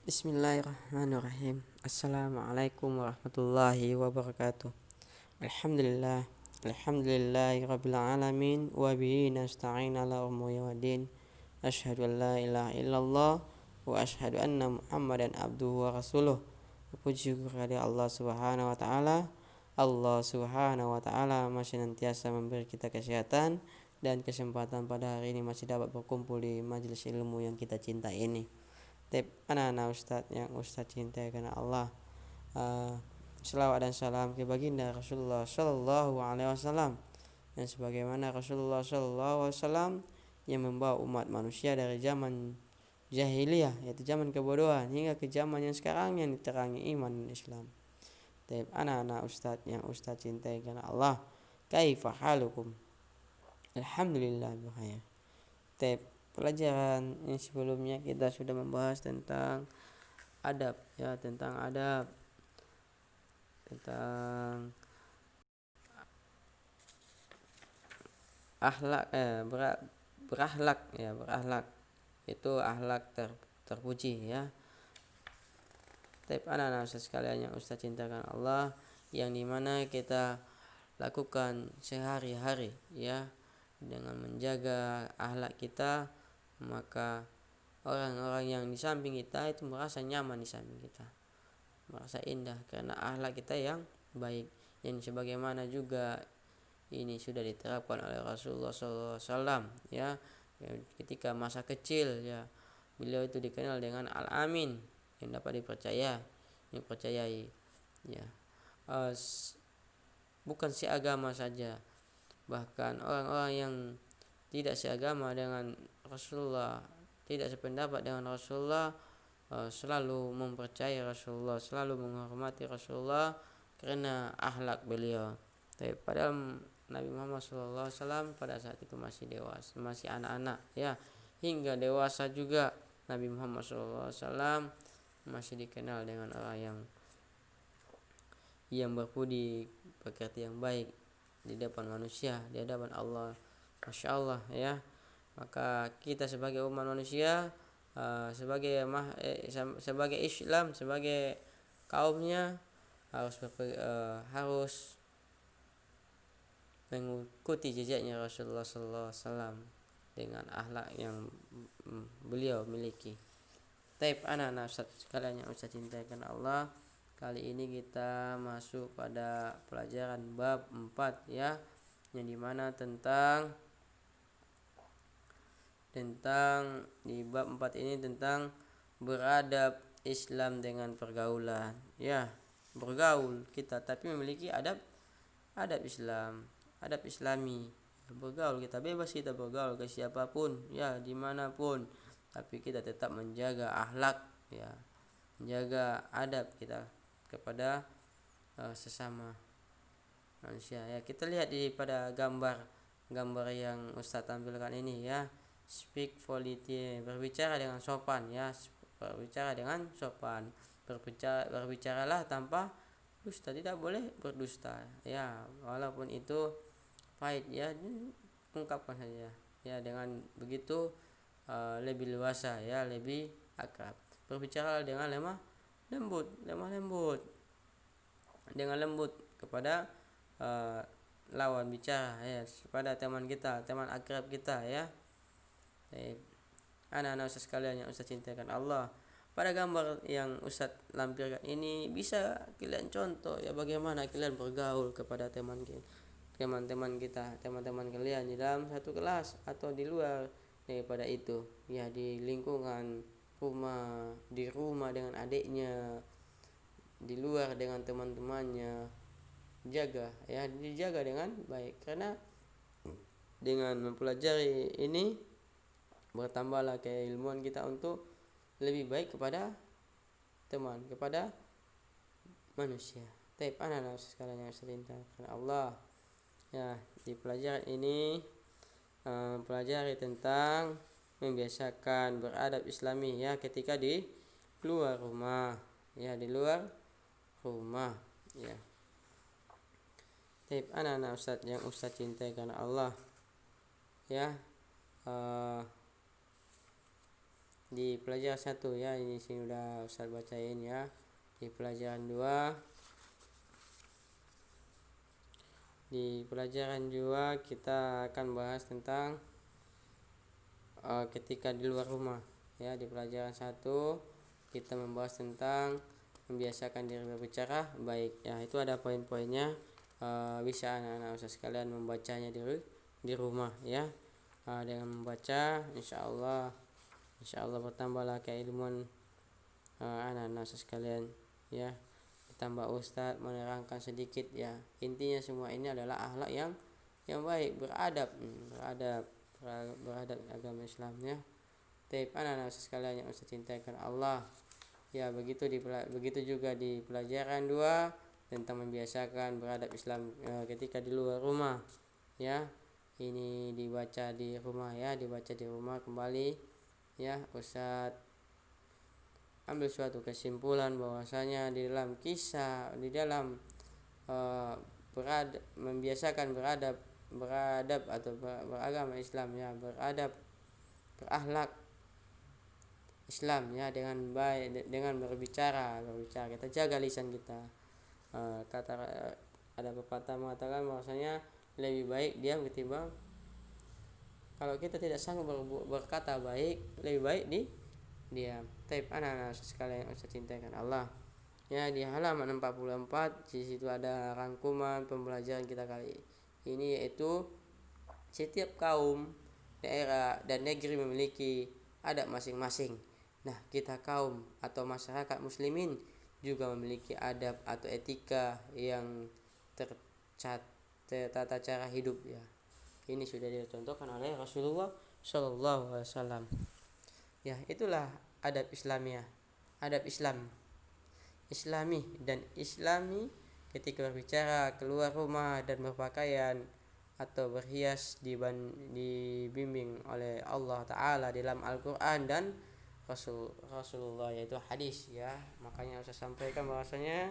Bismillahirrahmanirrahim. Assalamualaikum warahmatullahi wabarakatuh. Alhamdulillah. Alhamdulillahi rabbil alamin. Wa bihi nasta'in ala umuri waddin. Asyhadu an la ilaha illallah wa asyhadu anna Muhammadan abduhu wa rasuluh. Puji kepada Allah Subhanahu wa taala. Allah Subhanahu wa taala masih senantiasa memberi kita kesehatan dan kesempatan pada hari ini masih dapat berkumpul di majelis ilmu yang kita cintai ini. Anak-anak Ustadz yang Ustadz cintai karena Allah. uh, Selawat dan salam ke baginda Rasulullah Shallallahu Alaihi Wasallam, dan sebagaimana Rasulullah Shallallahu Alaihi Wasallam yang membawa umat manusia dari zaman jahiliyah, yaitu zaman kebodohan, hingga ke zaman yang sekarang yang diterangi iman dan Islam. Anak-anak Ustadz yang Ustadz cintai karena Allah, kaifa halukum? Alhamdulillah bikhair. Pelajaran yang sebelumnya kita sudah membahas tentang adab, ya, tentang adab, tentang akhlak, berakhlak, ya, berakhlak itu akhlak terpuji, ya. Anak-anak Ustaz sekalian yang Ustaz cintakan Allah, yang dimana kita lakukan sehari-hari, ya, dengan menjaga akhlak kita, maka orang-orang yang di samping kita itu merasa nyaman di samping kita, merasa indah karena akhlak kita yang baik. Yang sebagaimana juga ini sudah diterapkan oleh Rasulullah SAW, ya, ketika masa kecil, ya, beliau itu dikenal dengan Al-Amin, yang dapat dipercayai, ya. Bukan seagama saja, bahkan orang-orang yang tidak seagama dengan Rasulullah, tidak sependapat dengan Rasulullah, selalu mempercayai Rasulullah, selalu menghormati Rasulullah karena akhlak beliau. Padahal Nabi Muhammad SAW pada saat itu masih dewasa, masih anak-anak, ya, hingga dewasa juga Nabi Muhammad SAW masih dikenal dengan orang yang berbudi pekerti yang baik di depan manusia, di hadapan Allah. Masya Allah, ya. Maka kita sebagai umat manusia, sebagai Islam, sebagai kaumnya, harus mengikuti jejaknya Rasulullah SAW dengan akhlak yang beliau miliki. Anak-anak Ustaz sekalian yang Ustaz cintai karena Allah, kali ini kita masuk pada pelajaran bab 4, ya, yang dimana tentang di bab 4 ini tentang beradab Islam dengan pergaulan, ya, bergaul kita tapi memiliki adab Islam, adab Islami. Bergaul kita bebas, kita bergaul ke siapapun, ya, dimanapun, tapi kita tetap menjaga akhlak, ya, menjaga adab kita kepada sesama manusia, ya. Kita lihat pada gambar yang Ustaz tampilkan ini, ya. Speak polite, berbicara dengan sopan, ya, berbicara dengan sopan, berbicaralah tanpa dusta, tidak boleh berdusta, ya, walaupun itu pahit, ya, ungkapkan saja, ya, dengan begitu lebih luasa, ya, lebih akrab. Berbicara dengan lemah lembut dengan lembut kepada lawan bicara, ya, kepada teman kita, teman akrab kita, ya. Anak-anak Ustaz sekalian yang Ustaz cintakan Allah, pada gambar yang Ustaz lampirkan ini bisa kalian contoh, ya, bagaimana kalian bergaul kepada teman-teman kita, teman-teman kalian di dalam satu kelas atau di luar daripada itu, ya, di lingkungan rumah, di rumah dengan adiknya, di luar dengan teman-temannya. Dijaga dengan baik, karena dengan mempelajari ini bertambahlah keilmuan kita untuk lebih baik kepada teman, kepada manusia. Anak-anak sekalian yang dicintai Allah, ya, di pelajaran ini pelajari tentang membiasakan beradab Islami, ya, ketika di luar rumah, ya, di luar rumah, ya. Anak-anak Ustaz yang Ustaz cintai karena Allah, ya, di pelajaran 1 ya, ini sini udah Ustaz bacain ya. Di pelajaran 2, kita akan bahas tentang ketika di luar rumah ya. Di pelajaran 1 kita membahas tentang membiasakan diri berbicara baik ya. Itu ada poin-poinnya, bisa anak-anak Ustaz sekalian membacanya di rumah ya. Dengan membaca insyaallah bertambahlah keilmuan anak-anak sekalian ya. Ditambah Ustaz menerangkan sedikit ya. Intinya semua ini adalah akhlak yang baik, beradab agama Islam ya. Tapi anak-anak sekalian yang Ustaz cintakan Allah ya, begitu juga di pelajaran 2 tentang membiasakan beradab Islam ketika di luar rumah ya. Ini dibaca di rumah ya, kembali ya. Ustaz ambil suatu kesimpulan bahwasanya di dalam membiasakan beradab atau beragama Islam ya, berakhlak Islam ya, dengan baik, dengan berbicara kita jaga lisan kita. Ada pepatah mengatakan bahwasanya lebih baik diam ketimbang, kalau kita tidak sanggup berkata baik, lebih baik diam. Tapi anak-anak sekalian yang saya cintakan Allah ya, di halaman 44 di situ ada rangkuman pembelajaran kita kali ini, yaitu setiap kaum, daerah dan negeri memiliki adab masing-masing. Nah, kita kaum atau masyarakat muslimin juga memiliki adab atau etika yang tertata cara hidup ya. Ini sudah dicontohkan oleh Rasulullah Shallallahu Alaihi Wasallam. Ya, itulah adab Islamiyah, adab Islami dan Islami ketika berbicara, keluar rumah dan berpakaian atau berhias dibimbing oleh Allah Ta'ala dalam Al-Quran dan Rasulullah, yaitu hadis ya. Makanya saya sampaikan bahwasanya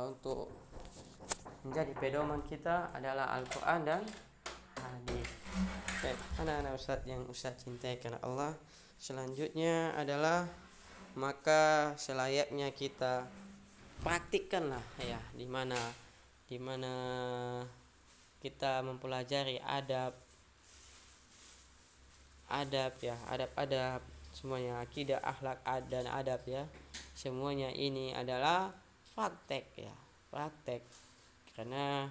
untuk menjadi pedoman kita adalah Al-Quran dan hadis. Anak-anak Ustaz yang Ustaz cintai karena Allah, selanjutnya adalah maka selayaknya kita praktikkanlah ya, dimana kita mempelajari adab ya, adab semuanya, akidah, akhlak dan adab ya, semuanya ini adalah praktek karena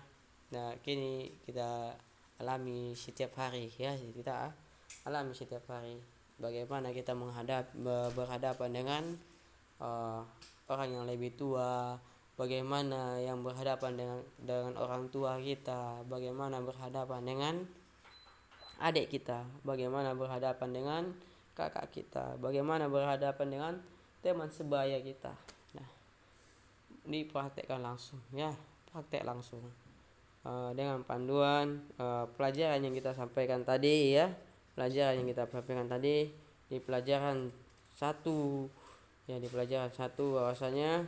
kini kita alami setiap hari ya, bagaimana kita berhadapan dengan orang yang lebih tua, bagaimana yang berhadapan dengan orang tua kita, bagaimana berhadapan dengan adik kita, bagaimana berhadapan dengan kakak kita, bagaimana berhadapan dengan teman sebaya kita. Nah, dipraktekkan langsung ya, dengan panduan pelajaran yang kita sampaikan tadi ya, di pelajaran 1 ya, bahwasanya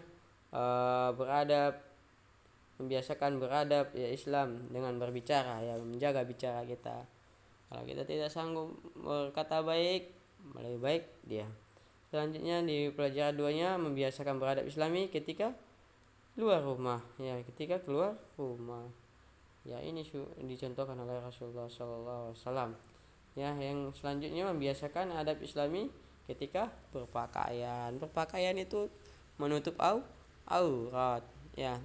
membiasakan beradab ya Islam dengan berbicara ya, menjaga bicara kita. Kalau kita tidak sanggup berkata baik, lebih baik diam. Selanjutnya di pelajaran 2-nya membiasakan beradab Islami ketika keluar rumah ya, ya. Ini dicontohkan oleh Rasulullah SAW ya. Yang selanjutnya membiasakan adab Islami ketika berpakaian itu menutup aurat ya.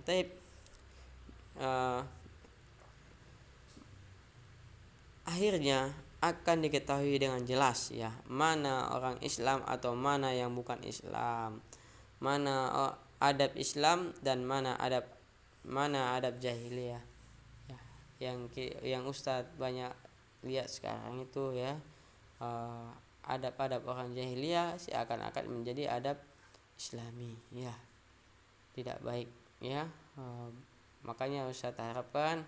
Akhirnya akan diketahui dengan jelas ya, mana orang Islam atau mana yang bukan Islam, mana adab Islam dan mana adab jahiliyah ya, yang Ustadz banyak lihat sekarang itu ya. Adab-adab orang jahiliyah seakan-akan menjadi adab Islami ya, tidak baik ya. Makanya Ustadz harapkan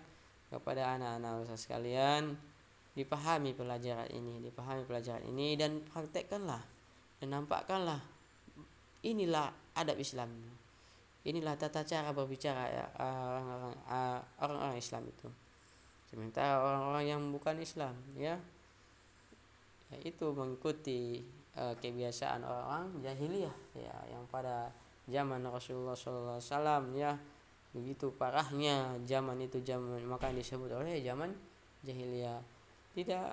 kepada anak-anak Ustadz sekalian dipahami pelajaran ini dan praktekkanlah dan nampakkanlah, inilah adab Islam, inilah tata cara berbicara ya, orang-orang Islam itu. Sementara orang-orang yang bukan Islam, ya, itu mengikuti kebiasaan orang jahiliyah, ya, yang pada zaman Rasulullah SAW, ya, begitu parahnya zaman itu, zaman maka disebut oleh zaman jahiliyah. Tidak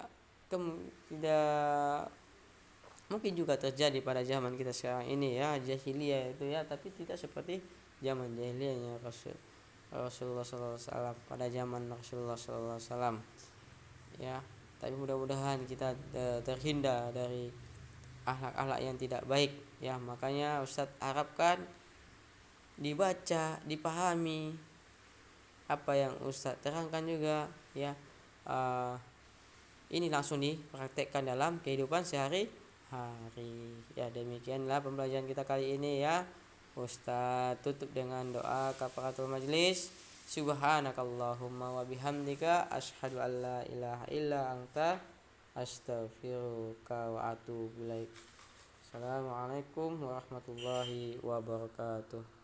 mungkin juga terjadi pada zaman kita sekarang ini, ya, jahiliyah itu, ya, tapi tidak seperti zaman jahiliyahnya Rasulullah SAW, pada zaman Rasulullah SAW, ya. Tapi mudah-mudahan kita terhindar dari akhlak-akhlak yang tidak baik, ya. Makanya Ustadz harapkan dibaca, dipahami apa yang Ustadz terangkan juga, ya. Uh, ini langsung dipraktekkan dalam kehidupan sehari-hari. Ya, demikianlah pembelajaran kita kali ini, ya. Ustaz tutup dengan doa kafaratul majlis. Subhanakallahumma wa bihamdika asyhadu an la ilaha illa anta astaghfiruka wa atubu ilaik. Assalamualaikum warahmatullahi wabarakatuh.